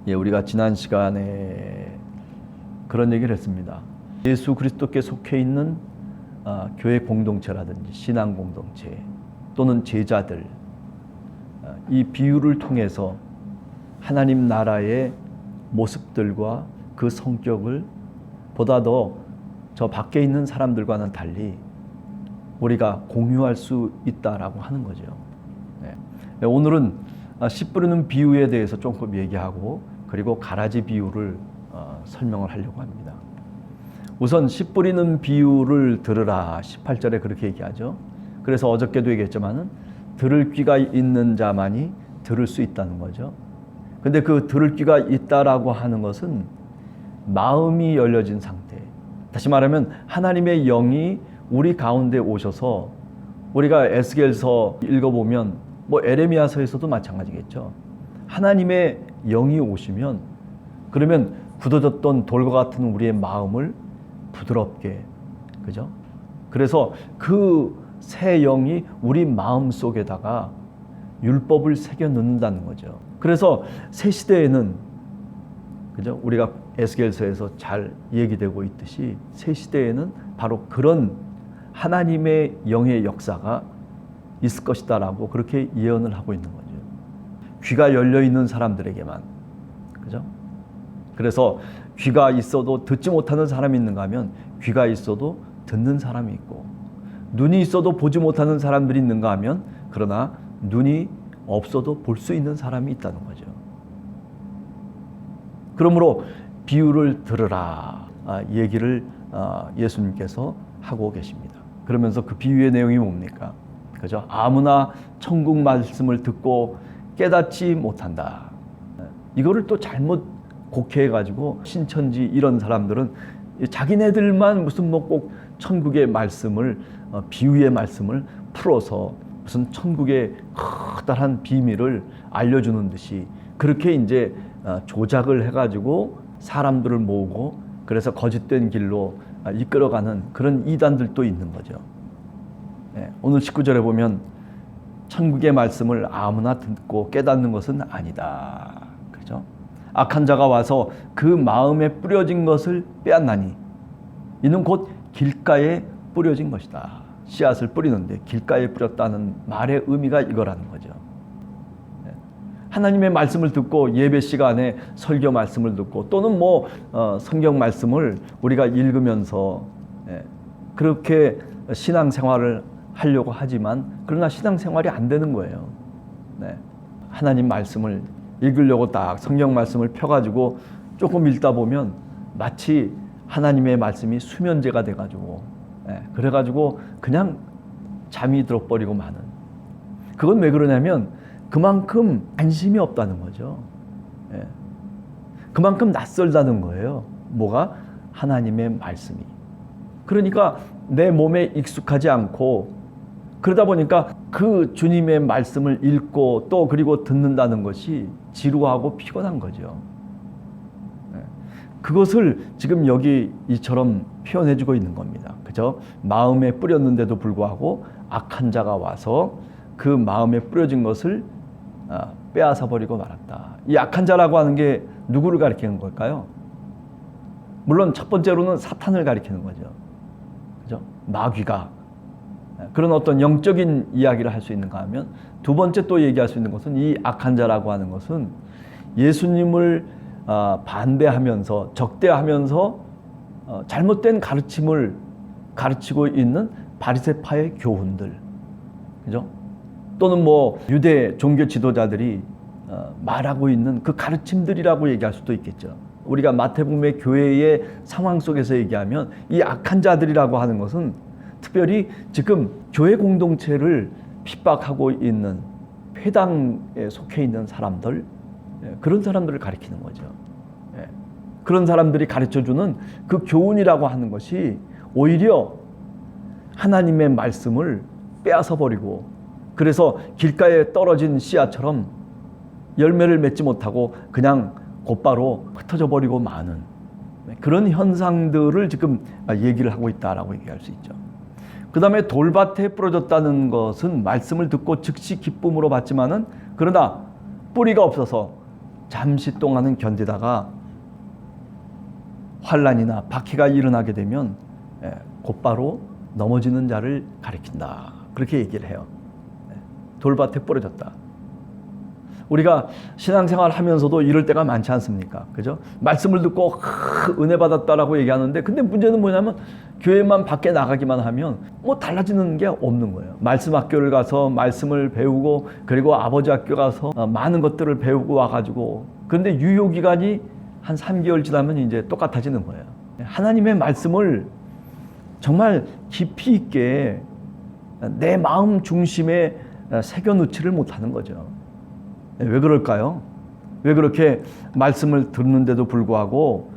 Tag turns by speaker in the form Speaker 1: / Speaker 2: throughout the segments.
Speaker 1: 우리가 지난 시간에 그런 얘기를 했습니다. 예수 그리스도께 속해 있는 교회 공동체라든지 신앙 공동체 또는 제자들, 이 비유를 통해서 하나님 나라의 모습들과 그 성격을 보다 더 저 밖에 있는 사람들과는 달리 우리가 공유할 수 있다라고 하는 거죠. 오늘은 씨 뿌리는 비유에 대해서 조금 얘기하고, 그리고 가라지 비유를 설명을 하려고 합니다. 우선 씨 뿌리는 비유를 들으라, 18절에 그렇게 얘기하죠. 그래서 어저께도 얘기했지만은 들을 귀가 있는 자만이 들을 수 있다는 거죠. 근데 그 들을 귀가 있다라고 하는 것은 마음이 열려진 상태, 다시 말하면 하나님의 영이 우리 가운데 오셔서, 우리가 에스겔서 읽어보면 에레미야서에서도 마찬가지겠죠. 하나님의 영이 오시면, 그러면 굳어졌던 돌과 같은 우리의 마음을 부드럽게, 그죠? 그래서 그 새 영이 우리 마음 속에다가 율법을 새겨 넣는다는 거죠. 그래서 새 시대에는, 그죠? 우리가 에스겔서에서 잘 얘기되고 있듯이 새 시대에는 바로 그런 하나님의 영의 역사가 있을 것이다라고 그렇게 예언을 하고 있는 거죠. 귀가 열려 있는 사람들에게만, 그죠? 그래서 귀가 있어도 듣지 못하는 사람이 있는가 하면 귀가 있어도 듣는 사람이 있고, 눈이 있어도 보지 못하는 사람들이 있는가 하면 그러나 눈이 없어도 볼 수 있는 사람이 있다는 거죠. 그러므로 비유를 들으라 얘기를 예수님께서 하고 계십니다. 그러면서 그 비유의 내용이 뭡니까? 그죠? 아무나 천국 말씀을 듣고 깨닫지 못한다. 이거를 또 잘못 곡해가지고 신천지 이런 사람들은 자기네들만 무슨 꼭 천국의 말씀을, 비유의 말씀을 풀어서 무슨 천국의 커다란 비밀을 알려주는 듯이 그렇게 이제 조작을 해가지고 사람들을 모으고, 그래서 거짓된 길로 이끌어가는 그런 이단들도 있는 거죠. 오늘 19절에 보면 천국의 말씀을 아무나 듣고 깨닫는 것은 아니다. 그죠? 악한 자가 와서 그 마음에 뿌려진 것을 빼앗나니, 이는 곧 길가에 뿌려진 것이다. 씨앗을 뿌리는데 길가에 뿌렸다는 말의 의미가 이거라는 거죠. 하나님의 말씀을 듣고 예배 시간에 설교 말씀을 듣고, 또는 성경 말씀을 우리가 읽으면서 그렇게 신앙생활을 하려고 하지만, 그러나 신앙생활이 안 되는 거예요. 하나님 말씀을 읽으려고 딱 성경 말씀을 펴가지고 조금 읽다 보면 마치 하나님의 말씀이 수면제가 돼가지고, 그래가지고 그냥 잠이 들어버리고 마는. 그건 왜 그러냐면 그만큼 관심이 없다는 거죠. 그만큼 낯설다는 거예요. 뭐가? 하나님의 말씀이. 그러니까 내 몸에 익숙하지 않고, 그러다 보니까 그 주님의 말씀을 읽고 또 그리고 듣는다는 것이 지루하고 피곤한 거죠. 그것을 지금 여기 이처럼 표현해주고 있는 겁니다. 그죠? 마음에 뿌렸는데도 불구하고 악한 자가 와서 그 마음에 뿌려진 것을 빼앗아 버리고 말았다. 이 악한 자라고 하는 게 누구를 가리키는 걸까요? 물론 첫 번째로는 사탄을 가리키는 거죠. 그죠? 마귀가. 그런 어떤 영적인 이야기를 할 수 있는가 하면, 두 번째 또 얘기할 수 있는 것은, 이 악한 자라고 하는 것은 예수님을 반대하면서 적대하면서 잘못된 가르침을 가르치고 있는 바리새파의 교훈들, 그죠? 또는 유대 종교 지도자들이 말하고 있는 그 가르침들이라고 얘기할 수도 있겠죠. 우리가 마태복음의 교회의 상황 속에서 얘기하면 이 악한 자들이라고 하는 것은 특별히 지금 교회 공동체를 핍박하고 있는 회당에 속해 있는 사람들, 그런 사람들을 가리키는 거죠. 그런 사람들이 가르쳐주는 그 교훈이라고 하는 것이 오히려 하나님의 말씀을 빼앗아 버리고, 그래서 길가에 떨어진 씨앗처럼 열매를 맺지 못하고 그냥 곧바로 흩어져 버리고 마는 그런 현상들을 지금 얘기를 하고 있다라고 얘기할 수 있죠. 그 다음에 돌밭에 부러졌다는 것은 말씀을 듣고 즉시 기쁨으로 받지만은, 그러나 뿌리가 없어서 잠시 동안은 견디다가 환난이나 박해가 일어나게 되면 곧바로 넘어지는 자를 가리킨다. 그렇게 얘기를 해요. 돌밭에 부러졌다. 우리가 신앙생활 하면서도 이럴 때가 많지 않습니까? 그죠? 말씀을 듣고 은혜 받았다라고 얘기하는데, 근데 문제는 뭐냐면 교회만 밖에 나가기만 하면 뭐 달라지는 게 없는 거예요. 말씀 학교를 가서 말씀을 배우고, 그리고 아버지 학교 가서 많은 것들을 배우고 와가지고, 그런데 유효기간이 한 3개월 지나면 이제 똑같아지는 거예요. 하나님의 말씀을 정말 깊이 있게 내 마음 중심에 새겨넣지를 못하는 거죠. 왜 그럴까요? 왜 그렇게 말씀을 듣는데도 불구하고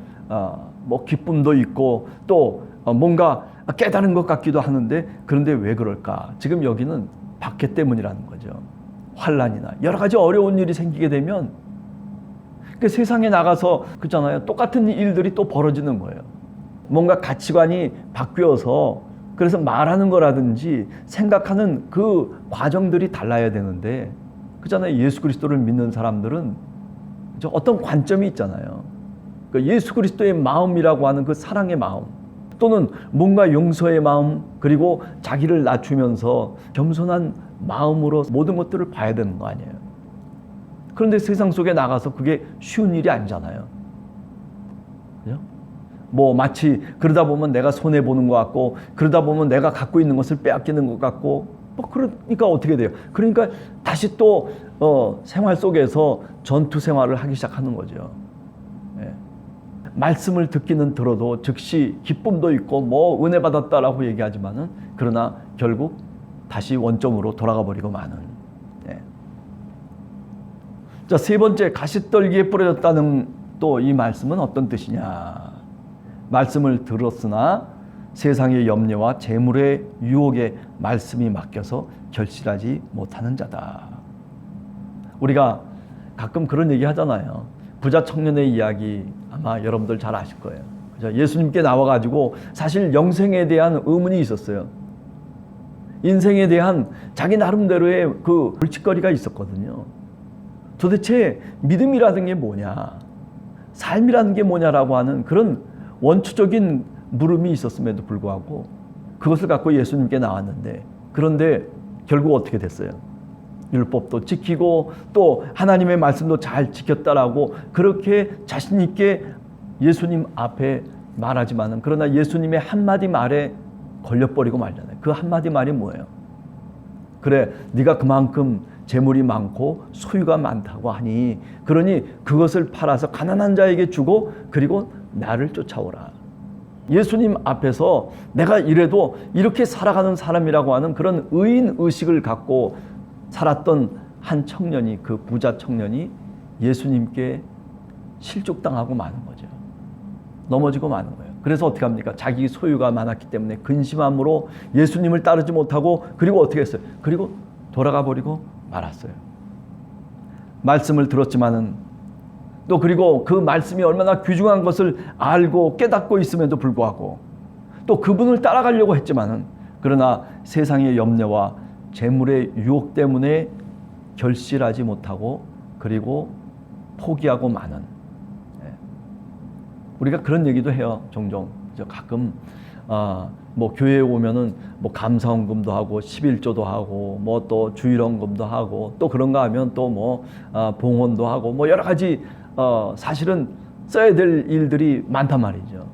Speaker 1: 뭐 기쁨도 있고 또 뭔가 깨달은 것 같기도 하는데, 그런데 왜 그럴까? 지금 여기는 박해 때문이라는 거죠. 환난이나 여러 가지 어려운 일이 생기게 되면 그 세상에 나가서 그렇잖아요. 똑같은 일들이 또 벌어지는 거예요. 뭔가 가치관이 바뀌어서, 그래서 말하는 거라든지 생각하는 그 과정들이 달라야 되는데, 그렇잖아요. 예수 그리스도를 믿는 사람들은 어떤 관점이 있잖아요. 그러니까 예수 그리스도의 마음이라고 하는 그 사랑의 마음, 또는 뭔가 용서의 마음, 그리고 자기를 낮추면서 겸손한 마음으로 모든 것들을 봐야 되는 거 아니에요. 그런데 세상 속에 나가서 그게 쉬운 일이 아니잖아요. 그죠? 뭐 마치 그러다 보면 내가 손해 보는 것 같고, 그러다 보면 내가 갖고 있는 것을 빼앗기는 것 같고, 뭐 그러니까 어떻게 돼요? 그러니까 다시 또 생활 속에서 전투 생활을 하기 시작하는 거죠. 예. 말씀을 듣기는 들어도 즉시 기쁨도 있고 뭐 은혜 받았다라고 얘기하지만은, 그러나 결국 다시 원점으로 돌아가 버리고 마는. 예. 자, 세 번째, 가시떨기에 뿌려졌다는 또 이 말씀은 어떤 뜻이냐? 말씀을 들었으나 세상의 염려와 재물의 유혹에 말씀이 맡겨서 결실하지 못하는 자다. 우리가 가끔 그런 얘기 하잖아요. 부자 청년의 이야기 아마 여러분들 잘 아실 거예요. 그죠? 예수님께 나와가지고 사실 영생에 대한 의문이 있었어요. 인생에 대한 자기 나름대로의 그 불칫거리가 있었거든요. 도대체 믿음이라는 게 뭐냐, 삶이라는 게 뭐냐라고 하는 그런 원초적인 물음이 있었음에도 불구하고 그것을 갖고 예수님께 나왔는데, 그런데 결국 어떻게 됐어요? 율법도 지키고 또 하나님의 말씀도 잘 지켰다라고 그렇게 자신 있게 예수님 앞에 말하지만은, 그러나 예수님의 한마디 말에 걸려버리고 말잖아요. 그 한마디 말이 뭐예요? 그래, 네가 그만큼 재물이 많고 소유가 많다고 하니, 그러니 그것을 팔아서 가난한 자에게 주고 그리고 나를 쫓아오라. 예수님 앞에서 내가 이래도 이렇게 살아가는 사람이라고 하는 그런 의인 의식을 갖고 살았던 한 청년이, 그 부자 청년이 예수님께 실족당하고 마는 거죠. 넘어지고 마는 거예요. 그래서 어떻게 합니까? 자기 소유가 많았기 때문에 근심함으로 예수님을 따르지 못하고, 그리고 어떻게 했어요? 그리고 돌아가 버리고 말았어요. 말씀을 들었지만은, 또 그리고 그 말씀이 얼마나 귀중한 것을 알고 깨닫고 있음에도 불구하고 또 그분을 따라가려고 했지만은, 그러나 세상의 염려와 재물의 유혹 때문에 결실하지 못하고 그리고 포기하고 마는. 우리가 그런 얘기도 해요. 종종 가끔 뭐 교회에 오면은 뭐 감사헌금도 하고 11조도 하고 뭐 또 주일헌금도 하고 또 그런가 하면 또 뭐 봉헌도 하고 뭐 여러 가지 사실은 써야 될 일들이 많단 말이죠.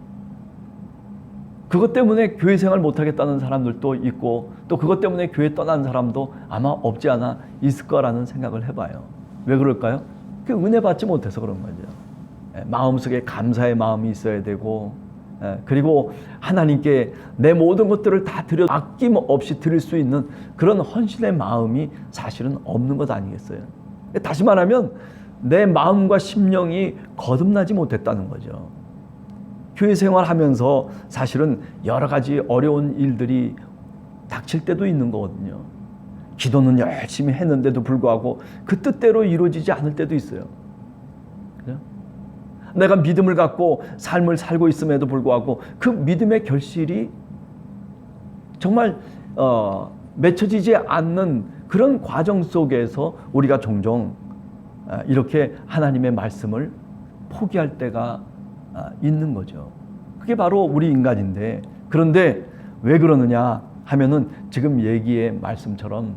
Speaker 1: 그것 때문에 교회 생활 못하겠다는 사람들도 있고, 또 그것 때문에 교회 떠난 사람도 아마 없지 않아 있을 거라는 생각을 해봐요. 왜 그럴까요? 그 은혜 받지 못해서 그런 거죠. 마음속에 감사의 마음이 있어야 되고, 그리고 하나님께 내 모든 것들을 다 드려 아낌없이 드릴 수 있는 그런 헌신의 마음이 사실은 없는 것 아니겠어요? 다시 말하면 내 마음과 심령이 거듭나지 못했다는 거죠. 교회 생활하면서 사실은 여러 가지 어려운 일들이 닥칠 때도 있는 거거든요. 기도는 열심히 했는데도 불구하고 그 뜻대로 이루어지지 않을 때도 있어요. 그죠? 내가 믿음을 갖고 삶을 살고 있음에도 불구하고 그 믿음의 결실이 정말 맺혀지지 않는 그런 과정 속에서 우리가 종종 이렇게 하나님의 말씀을 포기할 때가 있는 거죠. 그게 바로 우리 인간인데, 그런데 왜 그러느냐 하면은 지금 얘기의 말씀처럼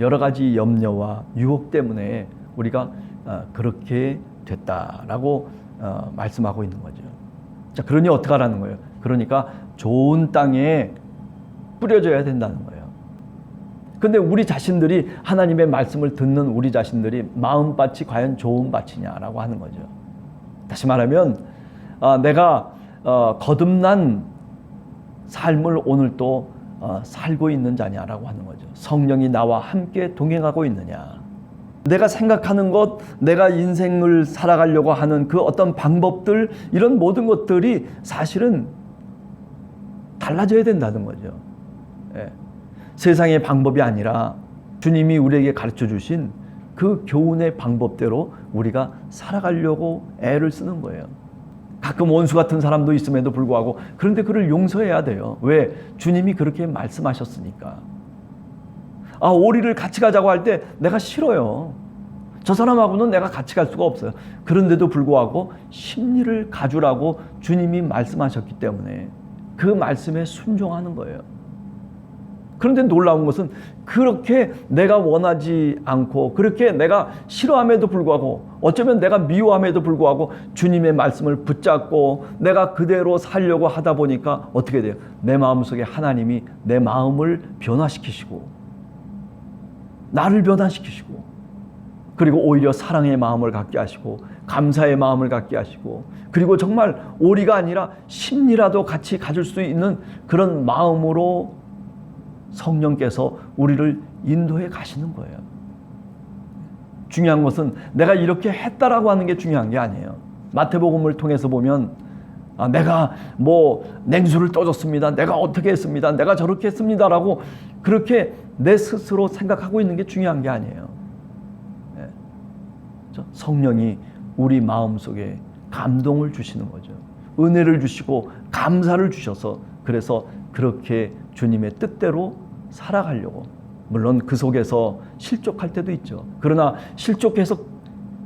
Speaker 1: 여러 가지 염려와 유혹 때문에 우리가 그렇게 됐다라고 말씀하고 있는 거죠. 자, 그러니 어떻게 하라는 거예요? 그러니까 좋은 땅에 뿌려져야 된다는 거예요. 근데 우리 자신들이 하나님의 말씀을 듣는 우리 자신들이 마음밭이 과연 좋은 밭이냐라고 하는 거죠. 다시 말하면 내가 거듭난 삶을 오늘 또 살고 있는 자냐라고 하는 거죠. 성령이 나와 함께 동행하고 있느냐. 내가 생각하는 것, 내가 인생을 살아가려고 하는 그 어떤 방법들, 이런 모든 것들이 사실은 달라져야 된다는 거죠. 예. 세상의 방법이 아니라 주님이 우리에게 가르쳐 주신 그 교훈의 방법대로 우리가 살아가려고 애를 쓰는 거예요. 가끔 원수 같은 사람도 있음에도 불구하고 그런데 그를 용서해야 돼요. 왜? 주님이 그렇게 말씀하셨으니까. 오리를 같이 가자고 할 때 내가 싫어요. 저 사람하고는 내가 같이 갈 수가 없어요. 그런데도 불구하고 심리를 가주라고 주님이 말씀하셨기 때문에 그 말씀에 순종하는 거예요. 그런데 놀라운 것은 그렇게 내가 원하지 않고 그렇게 내가 싫어함에도 불구하고 어쩌면 내가 미워함에도 불구하고 주님의 말씀을 붙잡고 내가 그대로 살려고 하다 보니까 어떻게 돼요? 내 마음속에 하나님이 내 마음을 변화시키시고 나를 변화시키시고 그리고 오히려 사랑의 마음을 갖게 하시고 감사의 마음을 갖게 하시고 그리고 정말 오리가 아니라 심리라도 같이 가질 수 있는 그런 마음으로 성령께서 우리를 인도해 가시는 거예요. 중요한 것은 내가 이렇게 했다라고 하는 게 중요한 게 아니에요. 마태복음을 통해서 보면 내가 뭐 냉수를 떠줬습니다. 내가 어떻게 했습니다. 내가 저렇게 했습니다라고 그렇게 내 스스로 생각하고 있는 게 중요한 게 아니에요. 성령이 우리 마음속에 감동을 주시는 거죠. 은혜를 주시고 감사를 주셔서 그래서 그렇게 주님의 뜻대로 살아가려고. 물론 그 속에서 실족할 때도 있죠. 그러나 실족해서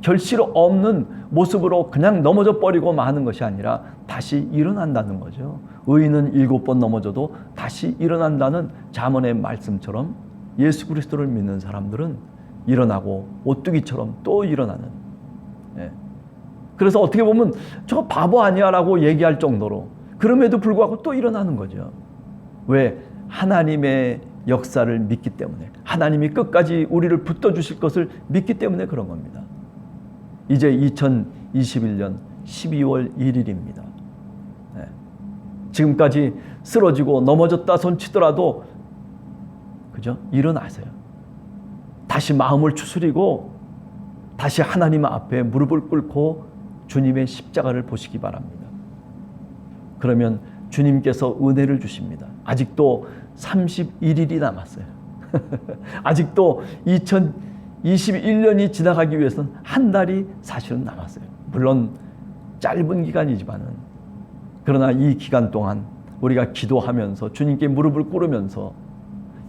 Speaker 1: 결실 없는 모습으로 그냥 넘어져 버리고 마는 것이 아니라 다시 일어난다는 거죠. 의인은 7번 넘어져도 다시 일어난다는 잠언의 말씀처럼 예수 그리스도를 믿는 사람들은 일어나고 오뚜기처럼 또 일어나는. 그래서 어떻게 보면 저 바보 아니야 라고 얘기할 정도로 그럼에도 불구하고 또 일어나는 거죠. 왜? 하나님의 역사를 믿기 때문에 하나님이 끝까지 우리를 붙들어주실 것을 믿기 때문에 그런 겁니다. 이제 2021년 12월 1일입니다. 지금까지 쓰러지고 넘어졌다 손치더라도 그죠? 일어나세요. 다시 마음을 추스리고 다시 하나님 앞에 무릎을 꿇고 주님의 십자가를 보시기 바랍니다. 그러면 주님께서 은혜를 주십니다. 아직도 31일이 남았어요. 아직도 2021년이 지나가기 위해서는 한 달이 사실은 남았어요. 물론 짧은 기간이지만은 그러나 이 기간 동안 우리가 기도하면서 주님께 무릎을 꿇으면서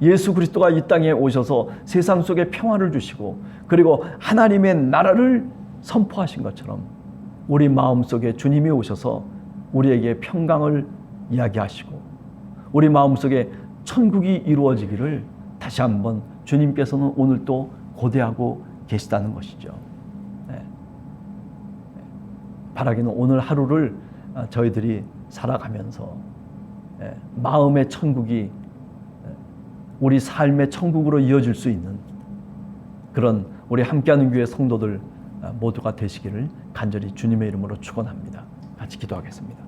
Speaker 1: 예수 그리스도가 이 땅에 오셔서 세상 속에 평화를 주시고 그리고 하나님의 나라를 선포하신 것처럼 우리 마음속에 주님이 오셔서 우리에게 평강을 이야기하시고 우리 마음속에 천국이 이루어지기를 다시 한번 주님께서는 오늘 또 고대하고 계시다는 것이죠. 바라기는 오늘 하루를 저희들이 살아가면서 마음의 천국이 우리 삶의 천국으로 이어질 수 있는 그런 우리 함께하는 교회 성도들 모두가 되시기를 간절히 주님의 이름으로 축원합니다. 같이 기도하겠습니다.